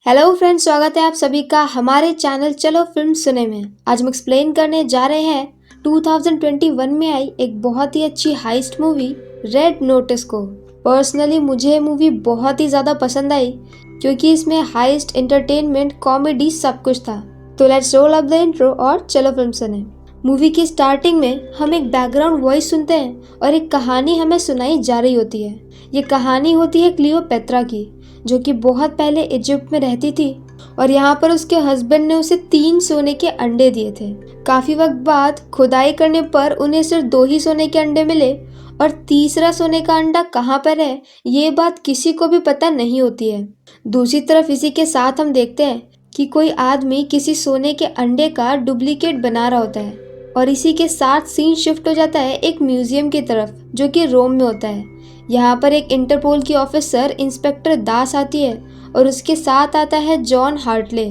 Hello friends, स्वागत है आप सभी का हमारे चैनल चलो फिल्म सुने में। आज हम एक्सप्लेन करने जा रहे हैं 2021 में आई एक बहुत ही अच्छी हाइस्ट मूवी रेड नोटिस को। पर्सनली मुझे ये मूवी बहुत ही ज़्यादा पसंद आई क्योंकि इसमें हाइस्ट, एंटरटेनमेंट, कॉमेडी सब कुछ था। तो let's roll up the intro और चलो फिल्म सुने। मूवी की स्टार्टिंग में हम एक बैकग्राउंड वॉइस सुनते हैं और एक कहानी हमें सुनाई जा रही होती है। ये कहानी होती है क्लियोपेत्रा की, जो कि बहुत पहले इजिप्ट में रहती थी और यहाँ पर उसके हस्बैंड ने उसे 3 सोने के अंडे दिए थे। काफी वक्त बाद खुदाई करने पर उन्हें सिर्फ 2 ही सोने के अंडे मिले और तीसरा सोने का अंडा कहाँ पर है ये बात किसी को भी पता नहीं होती है। दूसरी तरफ इसी के साथ हम देखते हैं कि कोई आदमी किसी सोने के अंडे का डुप्लीकेट बना रहा होता है और इसी के साथ सीन शिफ्ट हो जाता है एक म्यूजियम की तरफ जो कि रोम में होता है। यहाँ पर एक इंटरपोल की ऑफिसर इंस्पेक्टर दास आती है और उसके साथ आता है जॉन हार्टले।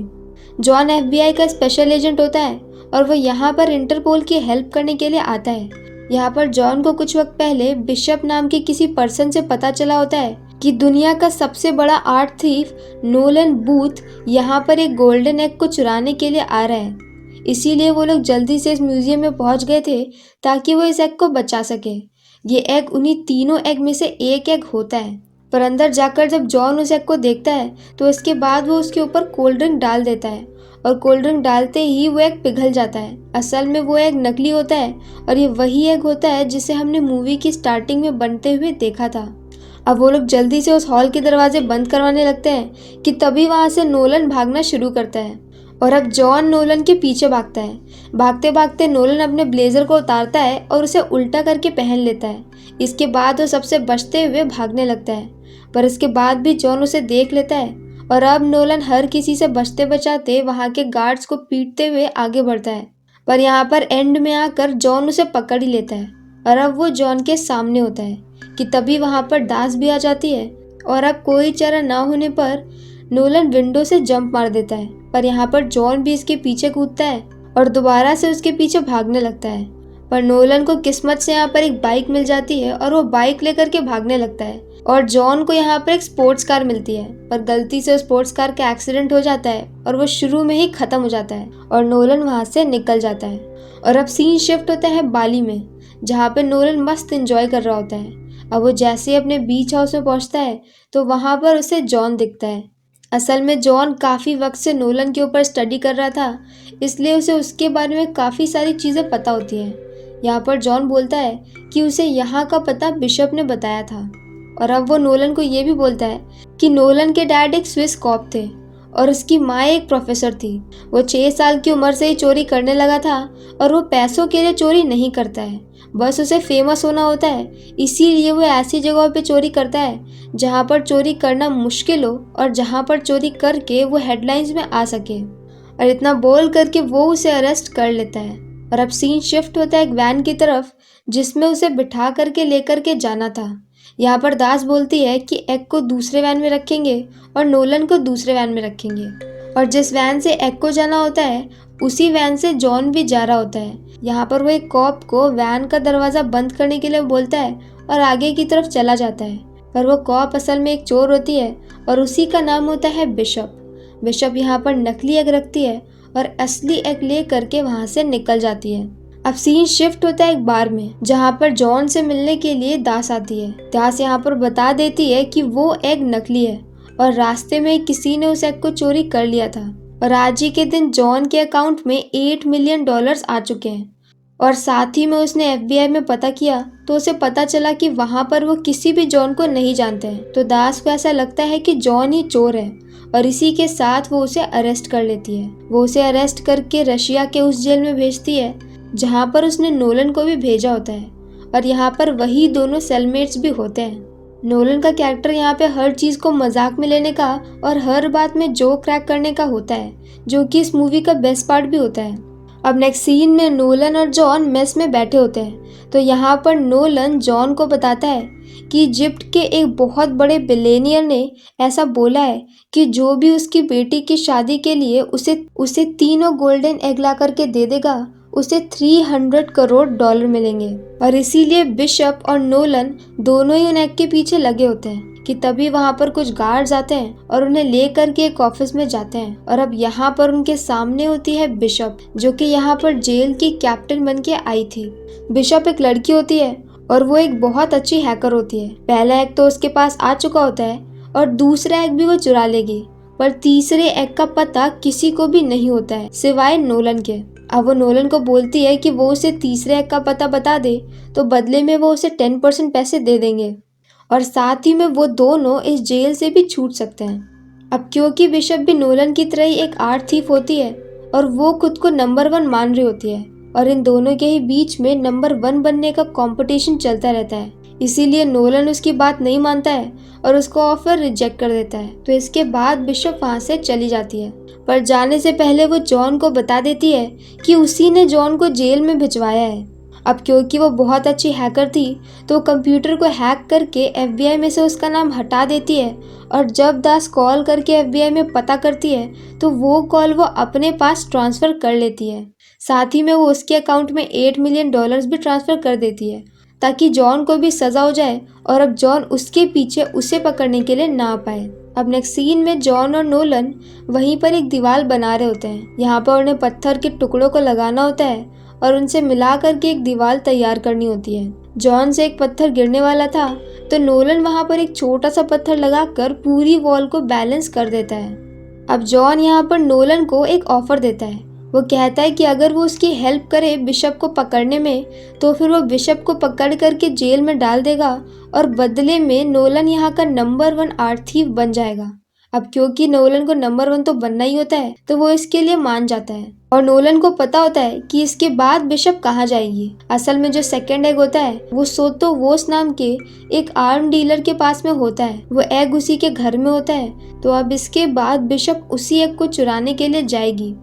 जॉन FBI का स्पेशल एजेंट होता है और वह यहाँ पर इंटरपोल की हेल्प करने के लिए आता है। यहाँ पर जॉन को कुछ वक्त पहले बिशप नाम के किसी पर्सन से पता चला होता है कि दुनिया का सबसे बड़ा आर्ट थीफ नोलन बूथ यहाँ पर एक गोल्डन एग को चुराने के लिए आ रहा है। इसीलिए वो लोग जल्दी से इस म्यूजियम में पहुंच गए थे ताकि वो इस एग को बचा सके। ये एग उन्हीं तीनों एग में से एक एग होता है, पर अंदर जाकर जब जॉन उस एग को देखता है तो इसके बाद वो उसके ऊपर कोल्ड ड्रिंक डाल देता है और कोल्ड ड्रिंक डालते ही वो एग पिघल जाता है। असल में वो एग नकली होता है और ये वही एग होता है जिसे हमने मूवी की स्टार्टिंग में बनते हुए देखा था। अब वो लोग जल्दी से उस हॉल के दरवाजे बंद करवाने लगते हैं कि तभी वहाँ से नोलन भागना शुरू करता है और अब जॉन नोलन के पीछे भागता है। भागते भागते नोलन अपने ब्लेजर को उतारता है और उसे उल्टा करके पहन लेता है। इसके बाद वो सबसे बचते हुए भागने लगता है, पर इसके बाद भी जॉन उसे देख लेता है और अब नोलन हर किसी से बचते बचाते वहाँ के गार्ड्स को पीटते हुए आगे बढ़ता है। पर यहाँ पर एंड में आकर जॉन उसे पकड़ ही लेता है और अब वो जॉन के सामने होता है कि तभी वहाँ पर दास भी आ जाती है और अब कोई चारा ना होने पर नोलन विंडो से जंप मार देता है। पर यहाँ पर जॉन भी इसके पीछे कूदता है और दोबारा से उसके पीछे भागने लगता है। पर नोलन को किस्मत से यहाँ पर एक बाइक मिल जाती है और वो बाइक लेकर के भागने लगता है और जॉन को यहाँ पर एक स्पोर्ट्स कार मिलती है, पर गलती से स्पोर्ट्स कार का एक्सीडेंट हो जाता है और वो शुरू में ही खत्म हो जाता है और नोलन वहाँ से निकल जाता है। और अब सीन शिफ्ट होता है बाली में, जहाँ पे नोलन मस्त एंजॉय कर रहा होता है। अब वो जैसे ही अपने बीच हाउस में पहुँचता है तो वहाँ पर उसे जॉन दिखता है। असल में जॉन काफ़ी वक्त से नोलन के ऊपर स्टडी कर रहा था, इसलिए उसे उसके बारे में काफ़ी सारी चीज़ें पता होती हैं। यहाँ पर जॉन बोलता है कि उसे यहाँ का पता बिशप ने बताया था और अब वो नोलन को ये भी बोलता है कि नोलन के डैड एक स्विस कॉप थे और उसकी माँ एक प्रोफेसर थी। वो 6 साल की उम्र से ही चोरी करने लगा था और वो पैसों के लिए चोरी नहीं करता है, बस उसे फेमस होना होता है। इसीलिए वो ऐसी जगहों पे चोरी करता है जहाँ पर चोरी करना मुश्किल हो और जहाँ पर चोरी करके वो हेडलाइंस में आ सके। और इतना बोल करके वो उसे अरेस्ट कर लेता है और अब सीन शिफ्ट होता है एक वैन की तरफ जिसमें उसे बिठा करके लेकर के जाना था। यहाँ पर दास बोलती है कि एग को दूसरे वैन में रखेंगे और नोलन को दूसरे वैन में रखेंगे और जिस वैन से एग को जाना होता है उसी वैन से जॉन भी जा रहा होता है। यहाँ पर वो एक कॉप को वैन का दरवाज़ा बंद करने के लिए बोलता है और आगे की तरफ चला जाता है, पर वो कॉप असल में एक चोर होती है और उसी का नाम होता है बिशप। बिशप यहाँ पर नकली एग रखती है और असली एग ले करके वहाँ से निकल जाती है। अब सीन शिफ्ट होता है एक बार में, जहाँ पर जॉन से मिलने के लिए दास आती है। दास यहाँ पर बता देती है कि वो एग नकली है और रास्ते में किसी ने उस एग को चोरी कर लिया था और आज ही के दिन जॉन के अकाउंट में $8 मिलियन आ चुके हैं। और साथ ही में उसने FBI में पता किया तो उसे पता चला कि वहाँ पर वो किसी भी जॉन को नहीं जानते हैं। तो दास को ऐसा लगता है कि जॉन ही चोर है और इसी के साथ वो उसे अरेस्ट कर लेती है। वो उसे अरेस्ट करके रशिया के उस जेल में भेजती है जहाँ पर उसने नोलन को भी भेजा होता है और यहाँ पर वही दोनों सेलमेट्स भी होते हैं। नोलन का कैरेक्टर यहाँ पे हर चीज़ को मजाक में लेने का और हर बात में जोक क्रैक करने का होता है, जो कि इस मूवी का बेस्ट पार्ट भी होता है। अब नेक्स्ट सीन में नोलन और जॉन मेस में बैठे होते हैं तो यहाँ पर नोलन जॉन को बताता है कि इजिप्ट के एक बहुत बड़े बिलियनियर ने ऐसा बोला है कि जो भी उसकी बेटी की शादी के लिए उसे तीनों गोल्डन एग ला करके दे देगा उसे $300 करोड़ मिलेंगे। और इसीलिए बिशप और नोलन दोनों ही उन एग के पीछे लगे होते हैं कि तभी वहाँ पर कुछ गार्ड्स आते हैं और उन्हें लेकर के एक ऑफिस में जाते हैं। और अब यहाँ पर उनके सामने होती है बिशप, जो कि यहाँ पर जेल की कैप्टन बन के आई थी। बिशप एक लड़की होती है और वो एक बहुत अच्छी हैकर होती है। पहला एग तो उसके पास आ चुका होता है और दूसरा एग भी वो चुरा लेगी, पर तीसरे एग का पता किसी को भी नहीं होता है सिवाय नोलन के। अब वो नोलन को बोलती है कि वो उसे तीसरे एग का पता बता दे तो बदले में वो उसे 10% पैसे दे देंगे और साथ ही में वो दोनों इस जेल से भी छूट सकते हैं। अब क्योंकि बिशप भी नोलन की तरह ही एक आर्ट थीफ होती है और वो खुद को नंबर 1 मान रही होती है और इन दोनों के ही बीच में नंबर 1 बनने का कंपटीशन चलता रहता है, इसीलिए नोलन उसकी बात नहीं मानता है और उसको ऑफर रिजेक्ट कर देता है। तो इसके बाद बिशप वहाँ से चली जाती है, पर जाने से पहले वो जॉन को बता देती है कि उसी ने जॉन को जेल में भिजवाया है। अब क्योंकि वो बहुत अच्छी हैकर थी तो कंप्यूटर को हैक करके FBI में से उसका नाम हटा देती है और जब दास कॉल करके FBI में पता करती है तो वो कॉल वो अपने पास ट्रांसफ़र कर लेती है। साथ ही में वो उसके अकाउंट में $8 मिलियन भी ट्रांसफ़र कर देती है ताकि जॉन को भी सज़ा हो जाए और अब जॉन उसके पीछे उसे पकड़ने के लिए ना पाए। अब नेक्स्ट सीन में जॉन और नोलन वहीं पर एक दीवार बना रहे होते हैं। यहाँ पर उन्हें पत्थर के टुकड़ों को लगाना होता है और उनसे मिला करके एक दीवार तैयार करनी होती है। जॉन से एक पत्थर गिरने वाला था तो नोलन वहाँ पर एक छोटा सा पत्थर लगाकर पूरी वॉल को बैलेंस कर देता है। अब जॉन यहाँ पर नोलन को एक ऑफर देता है। वो कहता है कि अगर वो उसकी हेल्प करे बिशप को पकड़ने में तो फिर वो बिशप को पकड़ करके जेल में डाल देगा और बदले में नोलन यहाँ का नंबर 1 आर्ट थीफ बन जाएगा। अब क्योंकि नोलन को नंबर 1 तो बनना ही होता है तो वो इसके लिए मान जाता है और नोलन को पता होता है कि इसके बाद बिशप कहाँ जाएगी। असल में जो सेकंड एग होता है वो सोतो वोस नाम के एक आर्म डीलर के पास में होता है। वो एग उसी के घर में होता है। तो अब इसके बाद बिशप उसी एग को चुराने के लिए जाएगी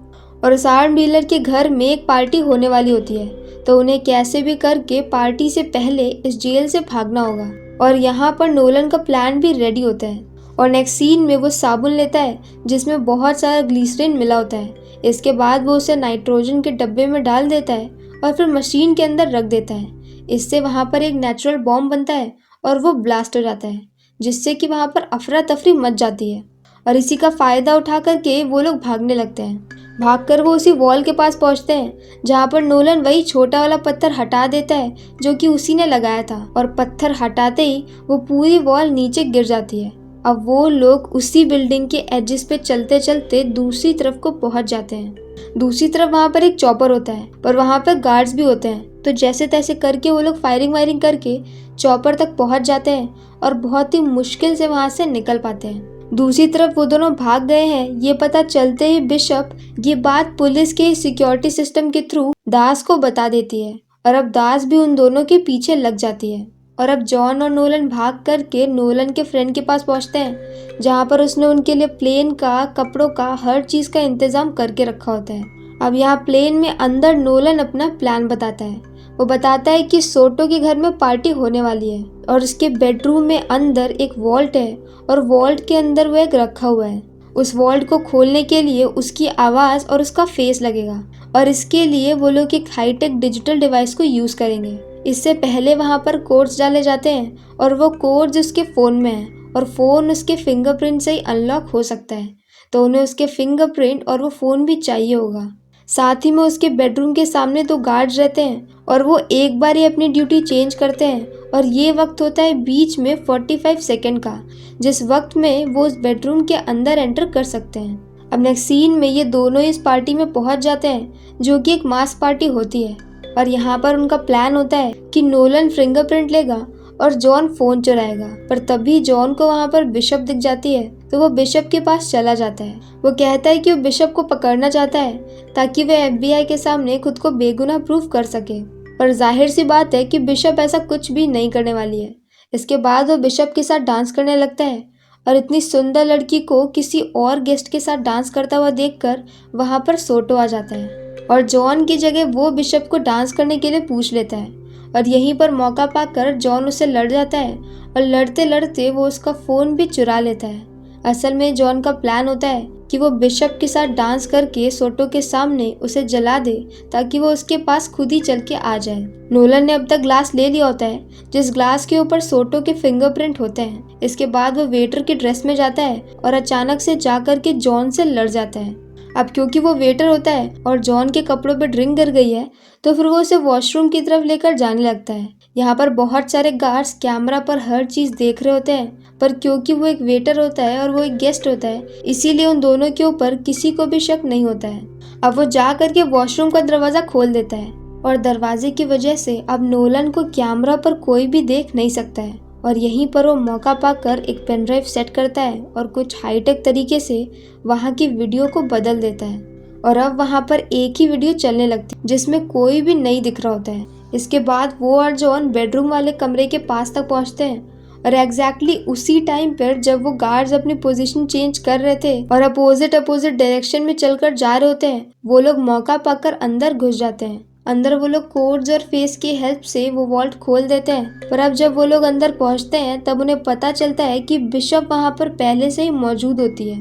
और उस आर्म डीलर के घर में एक पार्टी होने वाली होती है। तो उन्हें कैसे भी करके पार्टी से पहले इस जेल से भागना होगा और यहाँ पर नोलन का प्लान भी रेडी होता है। और नेक्स्ट सीन में वो साबुन लेता है जिसमें बहुत सारा ग्लिसरीन मिला होता है। इसके बाद वो उसे नाइट्रोजन के डब्बे में डाल देता है और फिर मशीन के अंदर रख देता है। इससे वहाँ पर एक नेचुरल बॉम्ब बनता है और वो ब्लास्ट हो जाता है, जिससे कि वहाँ पर अफरा तफरी मच जाती है और इसी का फ़ायदा उठा करके वो लोग भागने लगते हैं। भागकर वो उसी वॉल के पास पहुंचते हैं जहाँ पर नोलन वही छोटा वाला पत्थर हटा देता है जो कि उसी ने लगाया था और पत्थर हटाते ही वो पूरी वॉल नीचे गिर जाती है। अब वो लोग उसी बिल्डिंग के एजेस पे चलते चलते दूसरी तरफ को पहुंच जाते हैं। दूसरी तरफ वहाँ पर एक चॉपर होता है पर वहाँ पर गार्ड्स भी होते हैं। तो जैसे तैसे करके वो लोग फायरिंग वायरिंग करके चॉपर तक पहुंच जाते हैं और बहुत ही मुश्किल से वहाँ से निकल पाते हैं। दूसरी तरफ वो दोनों भाग गए हैं ये पता चलते ही बिशप ये बात पुलिस के सिक्योरिटी सिस्टम के थ्रू दास को बता देती है और अब दास भी उन दोनों के पीछे लग जाती है। और अब जॉन और नोलन भाग करके नोलन के फ्रेंड के पास पहुंचते हैं जहां पर उसने उनके लिए प्लेन का, कपड़ों का, हर चीज का इंतजाम करके रखा होता है। अब यहाँ प्लेन में अंदर नोलन अपना प्लान बताता है। वो बताता है कि सोटो के घर में पार्टी होने वाली है और उसके बेडरूम में अंदर एक वॉल्ट है और वॉल्ट के अंदर वो एक रखा हुआ है। उस वॉल्ट को खोलने के लिए उसकी आवाज़ और उसका फेस लगेगा और इसके लिए वो लोग एक हाईटेक डिजिटल डिवाइस को यूज़ करेंगे। इससे पहले वहाँ पर कोड्स डाले जाते हैं और वो कोड्स उसके फ़ोन में है और फ़ोन उसके फिंगरप्रिंट से ही अनलॉक हो सकता है। तो उन्हें उसके फिंगरप्रिंट और वो फ़ोन भी चाहिए होगा। साथ ही में उसके बेडरूम के सामने 2 गार्ड्स रहते हैं और वो एक बार ही अपनी ड्यूटी चेंज करते हैं और ये वक्त होता है बीच में 45 सेकेंड का, जिस वक्त में वो उस बेडरूम के अंदर एंटर कर सकते हैं। अब नेक्स्ट सीन में ये दोनों इस पार्टी में पहुंच जाते हैं जो कि एक मास पार्टी होती है और यहाँ पर उनका प्लान होता है कि नोलन फिंगरप्रिंट लेगा और जॉन फ़ोन चुराएगा। पर तभी जॉन को वहाँ पर बिशप दिख जाती है तो वो बिशप के पास चला जाता है। वो कहता है कि वो बिशप को पकड़ना चाहता है ताकि वह FBI के सामने खुद को बेगुनाह प्रूव कर सके। पर जाहिर सी बात है कि बिशप ऐसा कुछ भी नहीं करने वाली है। इसके बाद वो बिशप के साथ डांस करने लगता है और इतनी सुंदर लड़की को किसी और गेस्ट के साथ डांस करता हुआ देखकर वहाँ पर सोटो आ जाता है और जॉन की जगह वो बिशप को डांस करने के लिए पूछ लेता है और यहीं पर मौका पाकर जॉन उससे लड़ जाता है और लड़ते लड़ते वो उसका फ़ोन भी चुरा लेता है। असल में जॉन का प्लान होता है कि वो बिशप के साथ डांस करके सोटो के सामने उसे जला दे ताकि वो उसके पास खुद ही चल के आ जाए। नोलन ने अब तक ग्लास ले लिया होता है जिस ग्लास के ऊपर सोटो के फिंगरप्रिंट होते हैं। इसके बाद वो वेटर की ड्रेस में जाता है और अचानक से जाकर के जॉन से लड़ जाता है। अब क्योंकि वो वेटर होता है और जॉन के कपड़ों पे ड्रिंक गिर गई है तो फिर वो उसे वॉशरूम की तरफ लेकर जाने लगता है। यहाँ पर बहुत सारे गार्ड्स कैमरा पर हर चीज देख रहे होते हैं, पर क्योंकि वो एक वेटर होता है और वो एक गेस्ट होता है इसीलिए उन दोनों के ऊपर किसी को भी शक नहीं होता है। अब वो जा करके वॉशरूम का दरवाजा खोल देता है और दरवाजे की वजह से अब नोलन को कैमरा पर कोई भी देख नहीं सकता है और यहीं पर वो मौका पाकर एक पेन ड्राइव सेट करता है और कुछ हाईटेक तरीके से वहाँ की वीडियो को बदल देता है और अब वहाँ पर एक ही वीडियो चलने लगती है जिसमें कोई भी नहीं दिख रहा होता है। इसके बाद वो और जॉन बेडरूम वाले कमरे के पास तक पहुँचते हैं और एग्जैक्टली उसी टाइम पर जब वो गार्ड्स अपनी पोजीशन चेंज कर रहे थे और अपोजिट डायरेक्शन में चलकर जा रहे होते हैं वो लोग मौका पाकर अंदर घुस जाते हैं। अंदर वो लोग कोड्स और फेस की हेल्प से वो वॉल्ट खोल देते हैं, पर अब जब वो लोग अंदर पहुंचते हैं तब उन्हें पता चलता है कि बिशप वहां पर पहले से ही मौजूद होती है।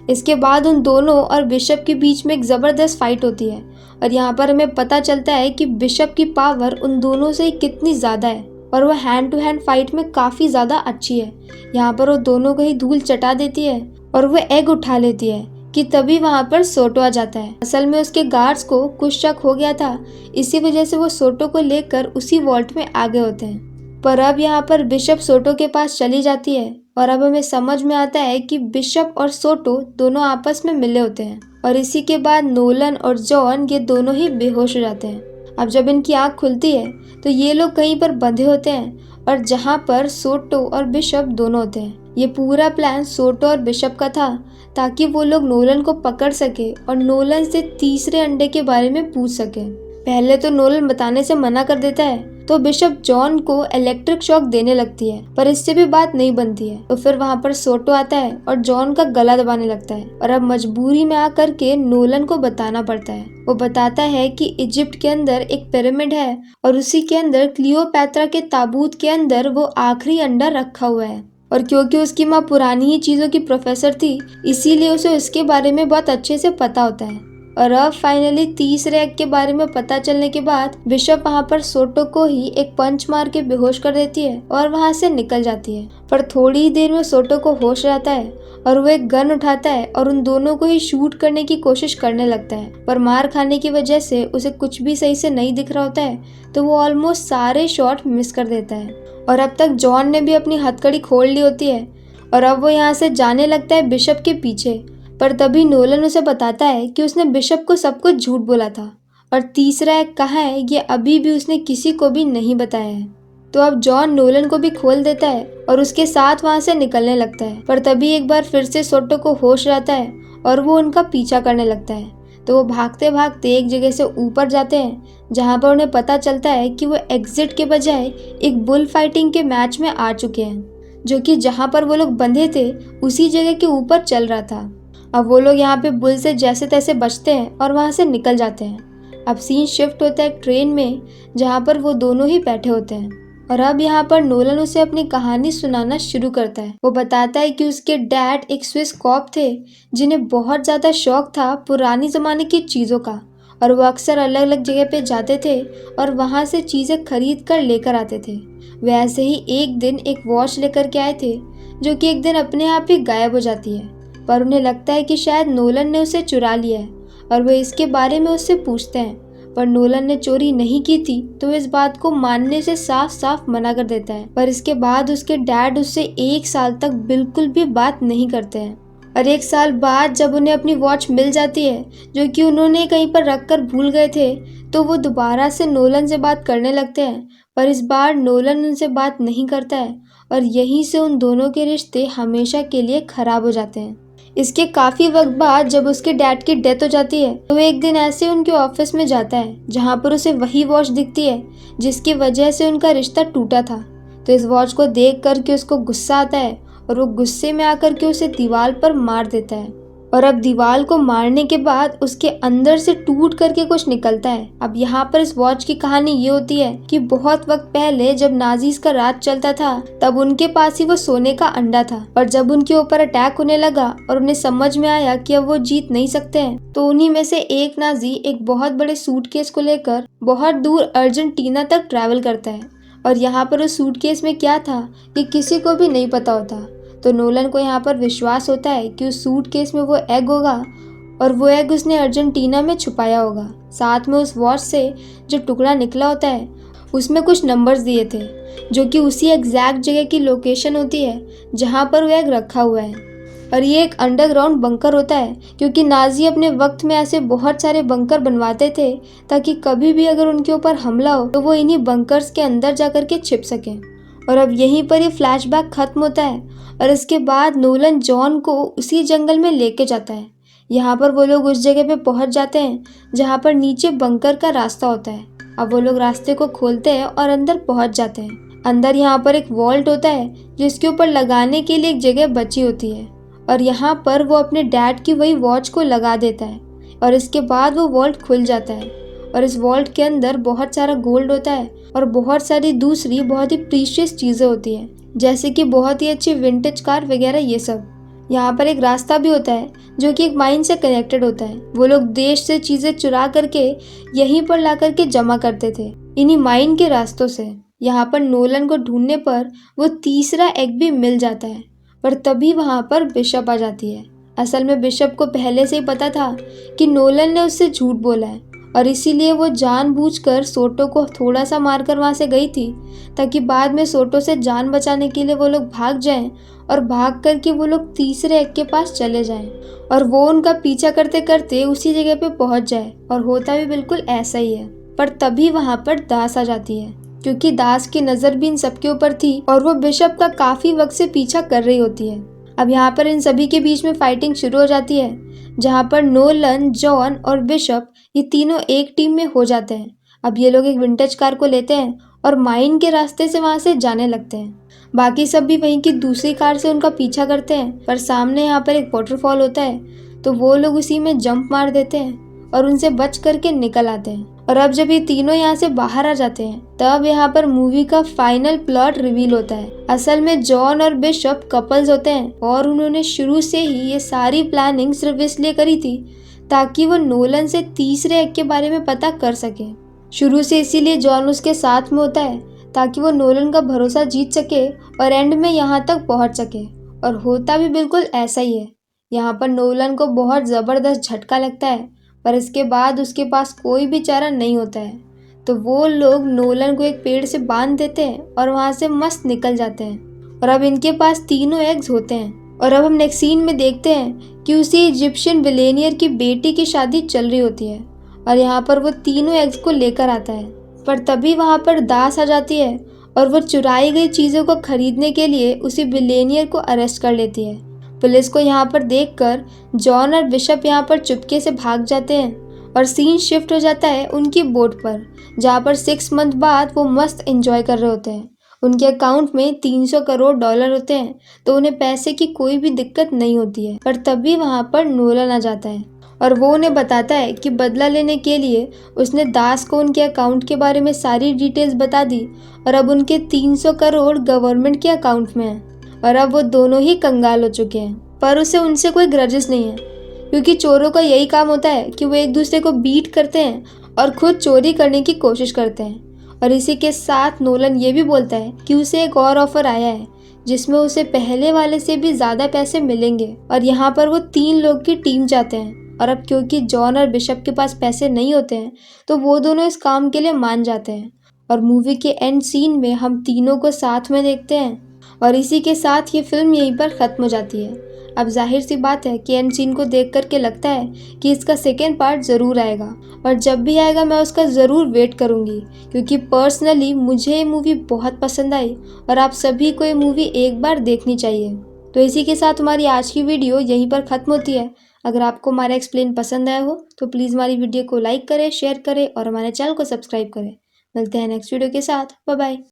इसके बाद उन दोनों और बिशप के बीच में एक जबरदस्त फाइट होती है और यहाँ पर हमें पता चलता है कि बिशप की पावर उन दोनों से कितनी ज्यादा है और वो हैंड टू हैंड फाइट में काफी ज्यादा अच्छी है। यहाँ पर वो दोनों को ही धूल चटा देती है और वो एग उठा लेती है कि तभी वहाँ पर सोटो आ जाता है। असल में उसके गार्ड्स को कुछ शक हो गया था, इसी वजह से वो सोटो को लेकर उसी वॉल्ट में आगे होते हैं। पर अब यहाँ पर बिशप सोटो के पास चली जाती है और अब हमें समझ में आता है कि बिशप और सोटो दोनों आपस में मिले होते हैं और इसी के बाद नोलन और जॉन ये दोनों ही बेहोश हो जाते हैं। अब जब इनकी आँख खुलती है तो ये लोग कहीं पर बंधे होते हैं और जहाँ पर सोटो और बिशप दोनों होते हैं। ये पूरा प्लान सोटो और बिशप का था ताकि वो लोग नोलन को पकड़ सके और नोलन से तीसरे अंडे के बारे में पूछ सके। पहले तो नोलन बताने से मना कर देता है तो बिशप जॉन को इलेक्ट्रिक शॉक देने लगती है, पर इससे भी बात नहीं बनती है। तो फिर वहाँ पर सोटो आता है और जॉन का गला दबाने लगता है और अब मजबूरी में आकर के नोलन को बताना पड़ता है। वो बताता है कि इजिप्ट के अंदर एक पिरामिड है और उसी के अंदर क्लियोपैत्रा के ताबूत के अंदर वो आखिरी अंडा रखा हुआ है और क्योंकि उसकी माँ पुरानी ही चीजों की प्रोफेसर थी इसीलिए उसे उसके बारे में बहुत अच्छे से पता होता है। और अब फाइनली तीसरे एग के बारे में पता चलने के बाद बिशप वहाँ पर सोटो को ही एक पंच मार के बेहोश कर देती है और वहाँ से निकल जाती है। पर थोड़ी ही देर में सोटो को होश आता है और वो एक गन उठाता है और उन दोनों को ही शूट करने की कोशिश करने लगता है, पर मार खाने की वजह से उसे कुछ भी सही से नहीं दिख रहा होता है तो वो ऑलमोस्ट सारे शॉट मिस कर देता है। और अब तक जॉन ने भी अपनी हथकड़ी खोल ली होती है और अब वो यहाँ से जाने लगता है बिशप के पीछे, पर तभी नोलन उसे बताता है कि उसने बिशप को सब कुछ झूठ बोला था और तीसरा एग कहाँ है ये अभी भी उसने किसी को भी नहीं बताया है। तो अब जॉन नोलन को भी खोल देता है और उसके साथ वहाँ से निकलने लगता है, पर तभी एक बार फिर से सोटो को होश आता है और वो उनका पीछा करने लगता है। तो वो भागते भागते एक जगह से ऊपर जाते हैं जहाँ पर उन्हें पता चलता है कि वो एग्जिट के बजाय एक बुल फाइटिंग के मैच में आ चुके हैं जो कि जहाँ पर वो लोग बंधे थे उसी जगह के ऊपर चल रहा था। अब वो लोग यहाँ पे बुल से जैसे तैसे बचते हैं और वहाँ से निकल जाते हैं। अब सीन शिफ्ट होता है एक ट्रेन में जहाँ पर वो दोनों ही बैठे होते हैं और अब यहाँ पर नोलन उसे अपनी कहानी सुनाना शुरू करता है। वो बताता है कि उसके डैड एक स्विस कॉप थे जिन्हें बहुत ज़्यादा शौक था पुरानी ज़माने की चीज़ों का और वो अक्सर अलग अलग जगह पे जाते थे और वहाँ से चीज़ें खरीद कर लेकर आते थे। वैसे ही एक दिन एक वॉच लेकर के आए थे जो कि एक दिन अपने आप ही गायब हो जाती है, पर उन्हें लगता है कि शायद नोलन ने उसे चुरा लिया है और वो इसके बारे में उससे पूछते हैं, पर नोलन ने चोरी नहीं की थी तो इस बात को मानने से साफ साफ मना कर देता है। पर इसके बाद उसके डैड उससे 1 साल तक बिल्कुल भी बात नहीं करते हैं और 1 साल बाद जब उन्हें अपनी वॉच मिल जाती है जो कि उन्होंने कहीं पर रख कर भूल गए थे तो वो दोबारा से नोलन से बात करने लगते हैं, पर इस बार नोलन उनसे बात नहीं करता है और यहीं से उन दोनों के रिश्ते हमेशा के लिए खराब हो जाते हैं। इसके काफ़ी वक्त बाद जब उसके डैड की डेथ हो जाती है तो एक दिन ऐसे उनके ऑफिस में जाता है जहाँ पर उसे वही वॉच दिखती है जिसकी वजह से उनका रिश्ता टूटा था। तो इस वॉच को देख कर के उसको गुस्सा आता है और वो गुस्से में आकर के उसे दीवार पर मार देता है और अब दीवार को मारने के बाद उसके अंदर से टूट करके कुछ निकलता है। अब यहाँ पर इस वॉच की कहानी ये होती है कि बहुत वक्त पहले जब नाजीज का राज चलता था तब उनके पास ही वो सोने का अंडा था, और जब उनके ऊपर अटैक होने लगा और उन्हें समझ में आया कि अब वो जीत नहीं सकते हैं, तो उन्हीं में से एक नाजी एक बहुत बड़े सूटकेस को लेकर बहुत दूर अर्जेंटीना तक ट्रैवल करता है। और यहाँ पर उस सूटकेस में क्या था ये किसी को भी नहीं पता होता। तो नोलन को यहाँ पर विश्वास होता है कि उस सूटकेस में वो एग होगा, और वो एग उसने अर्जेंटीना में छुपाया होगा। साथ में उस वॉच से जो टुकड़ा निकला होता है उसमें कुछ नंबर्स दिए थे, जो कि उसी एग्जैक्ट जगह की लोकेशन होती है जहाँ पर वो एग रखा हुआ है। और ये एक अंडरग्राउंड बंकर होता है, क्योंकि नाजी अपने वक्त में ऐसे बहुत सारे बंकर बनवाते थे ताकि कभी भी अगर उनके ऊपर हमला हो तो वो इन्हीं बंकर्स के अंदर जाकर के छिप सकें। और अब यहीं पर ये फ्लैशबैक खत्म होता है, और इसके बाद नोलन जॉन को उसी जंगल में लेके जाता है। यहाँ पर वो लोग उस जगह पे पहुंच जाते हैं जहाँ पर नीचे बंकर का रास्ता होता है। अब वो लोग रास्ते को खोलते हैं और अंदर पहुंच जाते हैं। अंदर यहाँ पर एक वॉल्ट होता है जिसके ऊपर लगाने के लिए एक जगह बची होती है, और यहाँ पर वो अपने डैड की वही वॉच को लगा देता है, और इसके बाद वो वॉल्ट खुल जाता है। और इस वॉल्ट के अंदर बहुत सारा गोल्ड होता है और बहुत सारी दूसरी बहुत ही प्रीशियस चीज़ें होती हैं, जैसे कि बहुत ही अच्छी विंटेज कार वगैरह ये सब। यहाँ पर एक रास्ता भी होता है जो कि एक माइन से कनेक्टेड होता है। वो लोग देश से चीज़ें चुरा करके यहीं पर ला करके जमा करते थे इन्हीं माइन के रास्तों से। यहाँ पर नोलन को ढूंढने पर वो तीसरा एग भी मिल जाता है, पर तभी वहाँ पर बिशप आ जाती है। असल में बिशप को पहले से ही पता था कि नोलन ने उससे झूठ बोला है, और इसीलिए वो जानबूझकर सोटो को थोड़ा सा मारकर वहाँ से गई थी, ताकि बाद में सोटो से जान बचाने के लिए वो लोग भाग जाएं, और भाग करके वो लोग तीसरे एग के पास चले जाएं, और वो उनका पीछा करते करते उसी जगह पे पहुंच जाए। और होता भी बिल्कुल ऐसा ही है। पर तभी वहाँ पर दास आ जाती है, क्योंकि दास की नज़र भी इन सबके ऊपर थी और वो बिशप का काफ़ी वक्त से पीछा कर रही होती है। अब यहाँ पर इन सभी के बीच में फाइटिंग शुरू हो जाती है, जहाँ पर नोलन, जॉन और बिशप ये तीनों एक टीम में हो जाते हैं। अब ये लोग एक विंटेज कार को लेते हैं और माइन के रास्ते से वहाँ से जाने लगते हैं। बाकी सब भी वहीं की दूसरी कार से उनका पीछा करते हैं, पर सामने यहाँ पर एक वाटरफॉल होता है तो वो लोग उसी में जंप मार देते हैं और उनसे बच करके निकल आते हैं। और अब जब ये तीनों यहाँ से बाहर आ जाते हैं तब यहाँ पर मूवी का फाइनल प्लॉट रिवील होता है। असल में जॉन और बिशप कपल्स होते हैं, और उन्होंने शुरू से ही ये सारी प्लानिंग सिर्फ इसलिए करी थी ताकि वो नोलन से तीसरे एग के बारे में पता कर सके। शुरू से इसीलिए जॉन उसके साथ में होता है ताकि वो नोलन का भरोसा जीत सके और एंड में यहाँ तक पहुँच सके। और होता भी बिल्कुल ऐसा ही है। यहाँ पर नोलन को बहुत ज़बरदस्त झटका लगता है, पर इसके बाद उसके पास कोई भी चारा नहीं होता है, तो वो लोग नोलन को एक पेड़ से बांध देते हैं और वहाँ से मस्त निकल जाते हैं। और अब इनके पास तीनों एग्स होते हैं। और अब हम नेक्स्ट सीन में देखते हैं कि उसी इजिप्शियन बिलेनियर की बेटी की शादी चल रही होती है, और यहाँ पर वो तीनों एग्स को लेकर आता है। पर तभी वहाँ पर दास आ जाती है और वो चुराई गई चीज़ों को खरीदने के लिए उसी बिलेनियर को अरेस्ट कर लेती है। पुलिस को यहाँ पर देखकर जॉन और बिशप यहाँ पर चुपके से भाग जाते हैं, और सीन शिफ्ट हो जाता है उनकी बोट पर, जहाँ पर 6 मंथ बाद वो मस्त एंजॉय कर रहे होते हैं। उनके अकाउंट में 300 करोड़ डॉलर होते हैं, तो उन्हें पैसे की कोई भी दिक्कत नहीं होती है। पर तभी वहाँ पर नोलन आ जाता है और वो उन्हें बताता है कि बदला लेने के लिए उसने दास को उनके अकाउंट के बारे में सारी डिटेल्स बता दी, और अब उनके 300 करोड़ गवर्नमेंट के अकाउंट में है। और अब वो दोनों ही कंगाल हो चुके हैं, पर उसे उनसे कोई ग्रजेस नहीं है, क्योंकि चोरों का यही काम होता है कि वो एक दूसरे को बीट करते हैं और खुद चोरी करने की कोशिश करते हैं। और इसी के साथ नोलन ये भी बोलता है कि उसे एक और ऑफर आया है जिसमें उसे पहले वाले से भी ज़्यादा पैसे मिलेंगे, और यहाँ पर वो 3 लोग की टीम चाहते हैं। और अब क्योंकि जॉन और बिशप के पास पैसे नहीं होते हैं तो वो दोनों इस काम के लिए मान जाते हैं। और मूवी के एंड सीन में हम तीनों को साथ में देखते हैं, और इसी के साथ ये फिल्म यहीं पर ख़त्म हो जाती है। अब जाहिर सी बात है कि एंड सीन को देख करके लगता है कि इसका सेकेंड पार्ट ज़रूर आएगा, और जब भी आएगा मैं उसका ज़रूर वेट करूँगी, क्योंकि पर्सनली मुझे ये मूवी बहुत पसंद आई और आप सभी को ये मूवी एक बार देखनी चाहिए। तो इसी के साथ हमारी आज की वीडियो यहीं पर ख़त्म होती है। अगर आपको हमारा एक्सप्लेन पसंद आया हो तो प्लीज़ हमारी वीडियो को लाइक करें, शेयर करें और हमारे चैनल को सब्सक्राइब करें। मिलते हैं नेक्स्ट वीडियो के साथ। Bye bye.